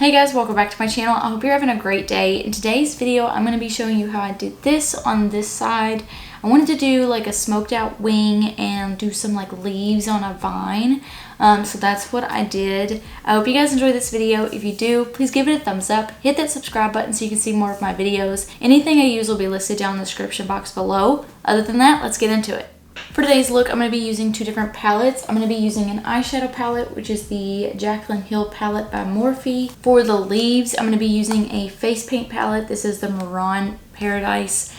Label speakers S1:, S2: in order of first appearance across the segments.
S1: Hey guys, welcome back to my channel. I hope you're having a great day. In today's video, I'm going to be showing you how I did this on this side. I wanted to do like a smoked out wing and do some like leaves on a vine. So that's what I did. I hope you guys enjoyed this video. If you do, please give it a thumbs up. Hit that subscribe button so you can see more of my videos. Anything I use will be listed down in the description box below. Other than that, let's get into it. For today's look, I'm going to be using two different palettes. I'm going to be using an eyeshadow palette, which is the Jaclyn Hill palette by Morphe. For the leaves, I'm going to be using a face paint palette. This is the Mehron Paradise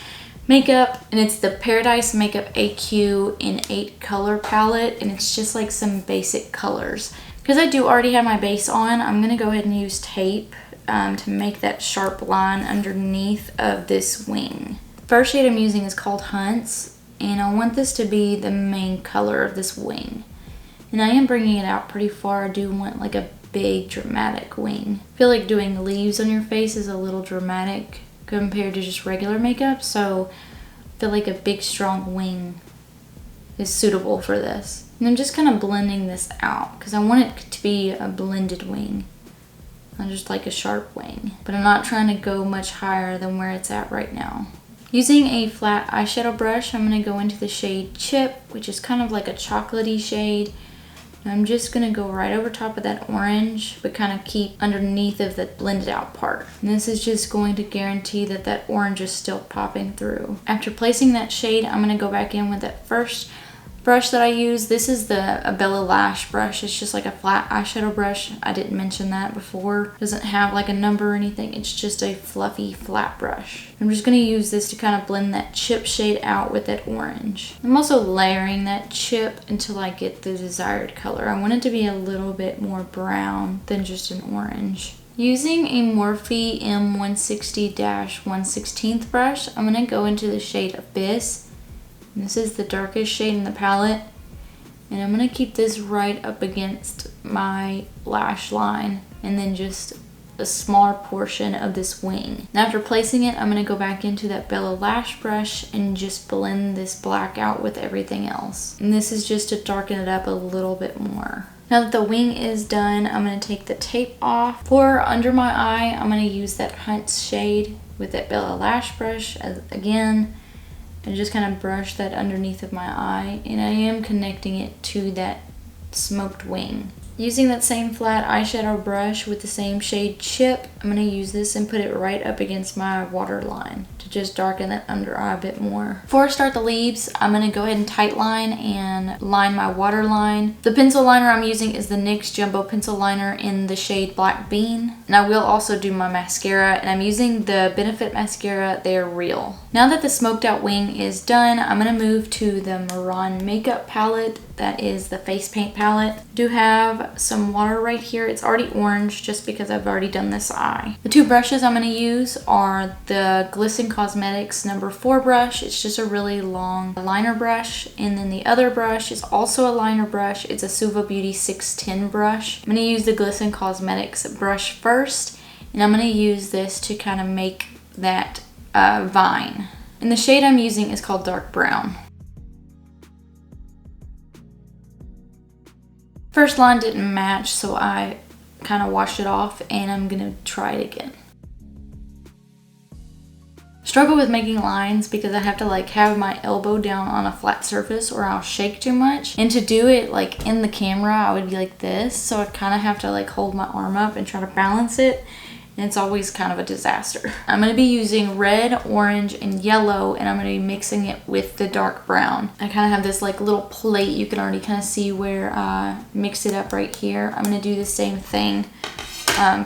S1: Makeup, and it's the Paradise Makeup AQ in 8 color palette, and it's just like some basic colors. Because I do already have my base on, I'm going to go ahead and use tape to make that sharp line underneath of this wing. The first shade I'm using is called Hunts. And I want this to be the main color of this wing. And I am bringing it out pretty far. I do want like a big dramatic wing. I feel like doing leaves on your face is a little dramatic compared to just regular makeup. So I feel like a big strong wing is suitable for this. And I'm just kind of blending this out because I want it to be a blended wing. Not just like a sharp wing. But I'm not trying to go much higher than where it's at right now. Using a flat eyeshadow brush, I'm going to go into the shade Chip, which is kind of like a chocolatey shade. And I'm just going to go right over top of that orange, but kind of keep underneath of the blended out part. And this is just going to guarantee that that orange is still popping through. After placing that shade, I'm going to go back in with that first brush that I use. This is the Bella Lash brush. It's just like a flat eyeshadow brush. I didn't mention that before. It doesn't have like a number or anything. It's just a fluffy flat brush. I'm just going to use this to kind of blend that chip shade out with that orange. I'm also layering that chip until I get the desired color. I want it to be a little bit more brown than just an orange. Using a Morphe M160-1/16 brush, I'm going to go into the shade Abyss. This is the darkest shade in the palette, and I'm going to keep this right up against my lash line and then just a smaller portion of this wing. Now after placing it, I'm going to go back into that Bella Lash brush and just blend this black out with everything else. And this is just to darken it up a little bit more. Now that the wing is done, I'm going to take the tape off. For under my eye, I'm going to use that Hunts shade with that Bella Lash brush again. And just kind of brush that underneath of my eye, and I am connecting it to that smoked wing. Using that same flat eyeshadow brush with the same shade Chip, I'm going to use this and put it right up against my waterline to just darken that under eye a bit more. Before I start the leaves, I'm going to go ahead and tightline and line my waterline. The pencil liner I'm using is the NYX Jumbo Pencil Liner in the shade Black Bean. And I will also do my mascara, and I'm using the Benefit Mascara. They are real. Now that the smoked out wing is done, I'm going to move to the Mehron Makeup palette. That is the face paint palette. I do have some water right here. It's already orange just because I've already done this eye. The two brushes I'm going to use are the Glisten Cosmetics number 4 brush. It's just a really long liner brush. And then the other brush is also a liner brush. It's a Suva Beauty 610 brush. I'm going to use the Glisten Cosmetics brush first. And I'm going to use this to kind of make that vine. And the shade I'm using is called Dark Brown. First line didn't match, so I kind of washed it off, and I'm gonna try it again. Struggle with making lines because I have to like have my elbow down on a flat surface or I'll shake too much. And to do it like in the camera, I would be like this, so I kind of have to like hold my arm up and try to balance it. And it's always kind of a disaster. I'm going to be using red, orange, and yellow, and I'm going to be mixing it with the dark brown. I kind of have this like little plate. You can already kind of see where I mixed it up right here. I'm going to do the same thing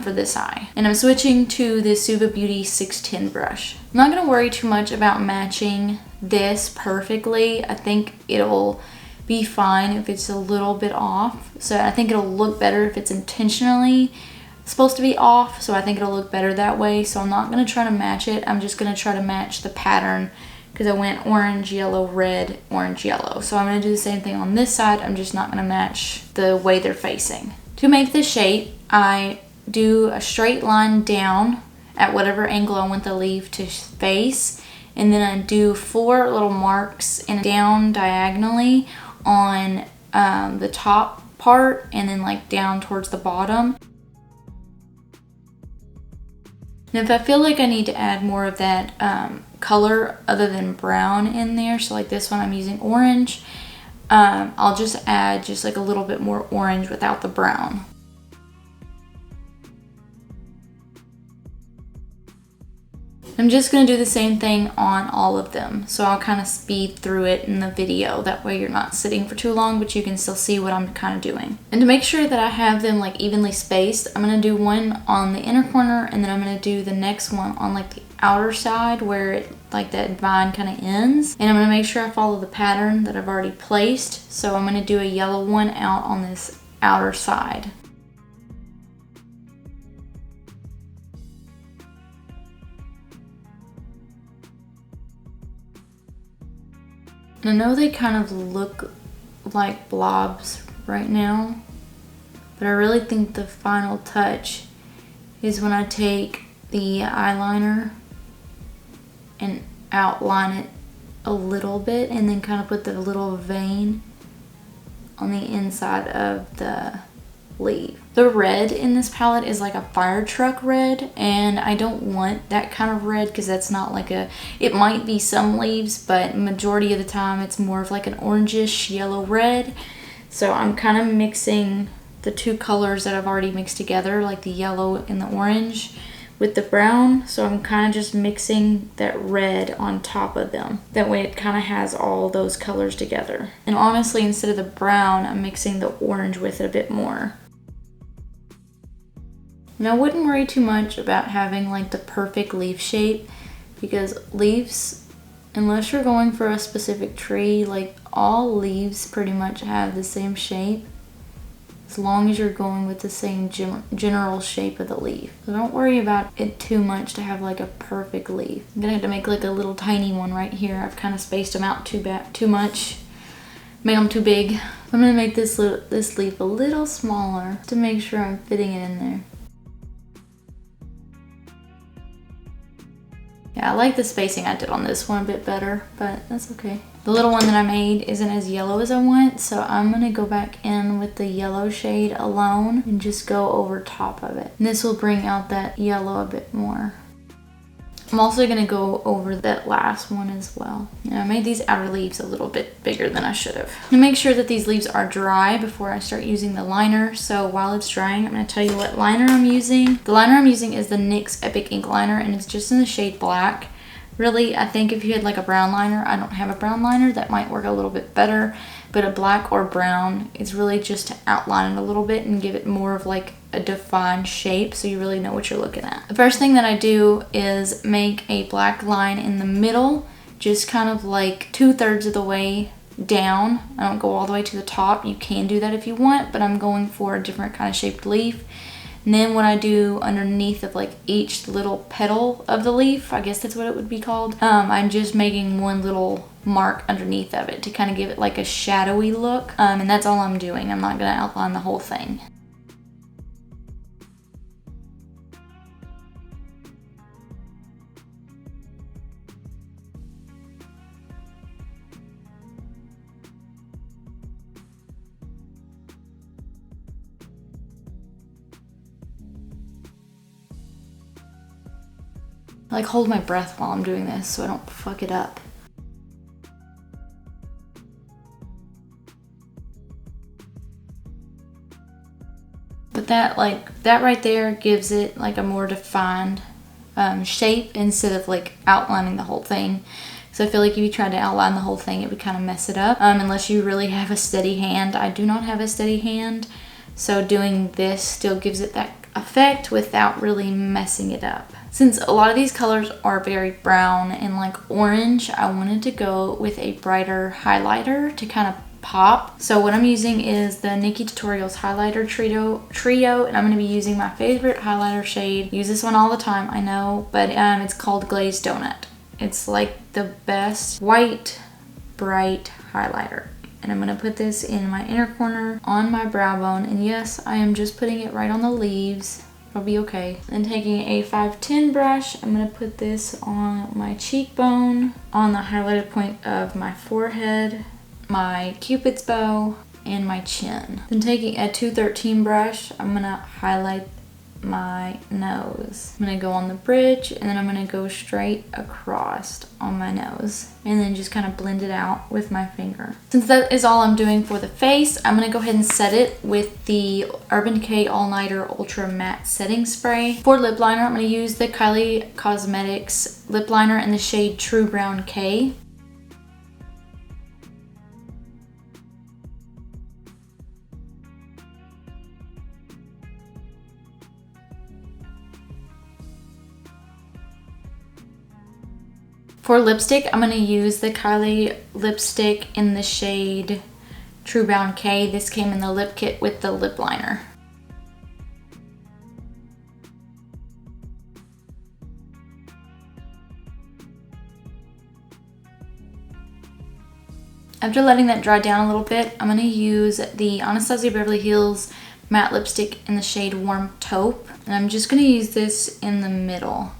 S1: for this eye. And I'm switching to the Suva Beauty 610 brush. I'm not going to worry too much about matching this perfectly. I think it'll be fine if it's a little bit off. So I think it'll look better if it's intentionally supposed to be off, so I think it'll look better that way. So I'm not going to try to match it. I'm just going to try to match the pattern because I went orange, yellow, red, orange, yellow. So I'm going to do the same thing on this side. I'm just not going to match the way they're facing. To make the shape, I do a straight line down at whatever angle I want the leaf to face, and then I do 4 little marks and down diagonally on the top part and then like down towards the bottom. And if I feel like I need to add more of that color other than brown in there, so like this one I'm using orange, I'll just add just like a little bit more orange without the brown. I'm just going to do the same thing on all of them, so I'll kind of speed through it in the video. That way you're not sitting for too long, but you can still see what I'm kind of doing. And to make sure that I have them like evenly spaced, I'm going to do one on the inner corner, and then I'm going to do the next one on like the outer side where it, like that vine kind of ends. And I'm going to make sure I follow the pattern that I've already placed. So I'm going to do a yellow one out on this outer side. And I know they kind of look like blobs right now, but I really think the final touch is when I take the eyeliner and outline it a little bit and then kind of put the little vein on the inside of the leaf. The red in this palette is like a fire truck red, and I don't want that kind of red because that's not like a, it might be some leaves, but majority of the time it's more of like an orangish yellow red. So I'm kind of mixing the two colors that I've already mixed together, like the yellow and the orange with the brown. So I'm kind of just mixing that red on top of them. That way it kind of has all those colors together. And honestly, instead of the brown, I'm mixing the orange with it a bit more. And I wouldn't worry too much about having like the perfect leaf shape, because leaves, unless you're going for a specific tree, like all leaves pretty much have the same shape as long as you're going with the same general shape of the leaf. So don't worry about it too much to have like a perfect leaf. I'm gonna have to make like a little tiny one right here. I've kind of spaced them out too much, made them too big. I'm gonna make this leaf a little smaller to make sure I'm fitting it in there. Yeah, I like the spacing I did on this one a bit better, but that's okay. The little one that I made isn't as yellow as I want, so I'm gonna go back in with the yellow shade alone and just go over top of it. And this will bring out that yellow a bit more. I'm also gonna go over that last one as well. And I made these outer leaves a little bit bigger than I should have. And make sure that these leaves are dry before I start using the liner. So while it's drying, I'm gonna tell you what liner I'm using. The liner I'm using is the NYX Epic Ink Liner, and it's just in the shade black. Really, I think if you had like a brown liner, I don't have a brown liner, that might work a little bit better. But a black or brown is really just to outline it a little bit and give it more of like a defined shape so you really know what you're looking at. The first thing that I do is make a black line in the middle, just kind of like 2/3 of the way down. I don't go all the way to the top. You can do that if you want, but I'm going for a different kind of shaped leaf. And then what I do underneath of like each little petal of the leaf, I guess that's what it would be called, I'm just making one little mark underneath of it to kind of give it like a shadowy look. And that's all I'm doing. I'm not gonna outline the whole thing. I like hold my breath while I'm doing this so I don't fuck it up. But that right there gives it like a more defined shape instead of like outlining the whole thing. So I feel like if you tried to outline the whole thing, it would kind of mess it up unless you really have a steady hand. I do not have a steady hand, so doing this still gives it that effect without really messing it up. Since a lot of these colors are very brown and like orange, I wanted to go with a brighter highlighter to kind of pop. So what I'm using is the Nikki Tutorials highlighter trio, and I'm going to be using my favorite highlighter shade. Use this one all the time, I know, but it's called Glazed Donut. It's like the best white bright highlighter. And I'm going to put this in my inner corner on my brow bone, and yes, I am just putting it right on the leaves. It'll be okay. Then taking a 510 brush, I'm going to put this on my cheekbone, on the highlighted point of my forehead, my cupid's bow, and my chin. Then taking a 213 brush, I'm going to highlight my nose. I'm gonna go on the bridge and then I'm gonna go straight across on my nose and then just kind of blend it out with my finger. Since that is all I'm doing for the face, I'm gonna go ahead and set it with the Urban Decay All Nighter Ultra Matte Setting Spray. For lip liner, I'm gonna use the Kylie Cosmetics lip liner in the shade True Brown K. For lipstick, I'm going to use the Kylie lipstick in the shade True Brown K. This came in the lip kit with the lip liner. After letting that dry down a little bit, I'm going to use the Anastasia Beverly Hills matte lipstick in the shade Warm Taupe. And I'm just going to use this in the middle.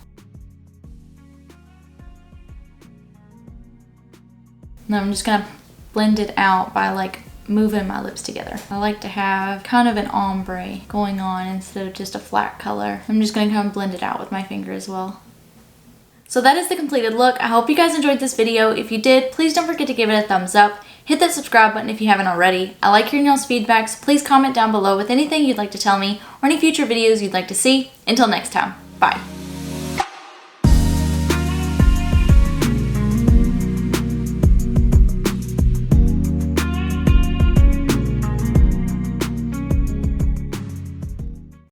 S1: And I'm just gonna blend it out by like moving my lips together. I like to have kind of an ombre going on instead of just a flat color. I'm just gonna kind of blend it out with my finger as well. So that is the completed look. I hope you guys enjoyed this video. If you did, please don't forget to give it a thumbs up. Hit that subscribe button if you haven't already. I like hearing y'all's feedback, so please comment down below with anything you'd like to tell me or any future videos you'd like to see. Until next time, bye.